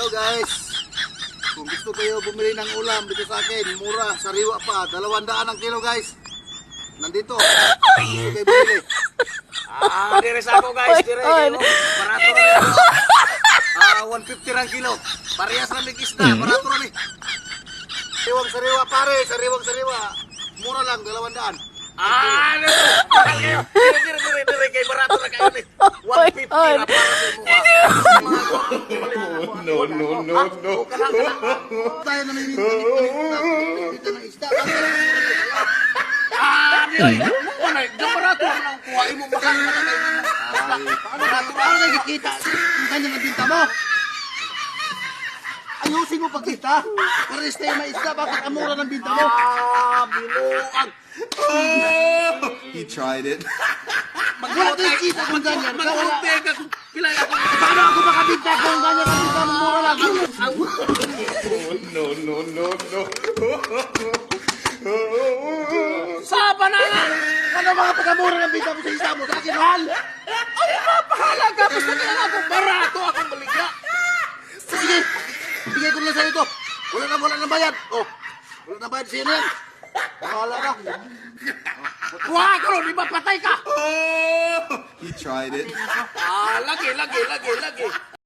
Hello guys. Kung gusto kayo bumili ng ulam dito sa akin, mura, sariwa pa, 200 ang kilo guys. Nandito. Kung gusto kayo bumili. Dire sa ako guys, dire kayo. Barato rin. 150 ang kilo. Parehas na may isda, barato rin. Sariwang sariwa pare, sariwang sariwa. Mura lang, 200. Dire kayo, barato na kayo. 150 na para sa mukha. No. Tayo na may dito ng isda. Barato lang kuhain mo baka Barato ano nakikita? Ganyan ang binta mo. Ayusin mo pagkita. Pares tayo may isda, bakit amura ng binta mo? binuang. He tried it. Wala tayong kita kung ganyan. Mag-unti ka kung kilala ko. Paano ako makabinta kung ganyan ang binta mo? Mura lang. No. Saba na nga. Ano mga pagkamura ng binta mo sa isda mo? Sa akin, mahal. Ay, napahalaga. Basta kaya ako barato akong baligya. Sige, bigay ko na sa'yo ito. Wala na bayad. Oh, wala na bayad sa'yo na yan. Bahala ka. Kuha ka ron, di ba patay ka? He tried it. Lagi.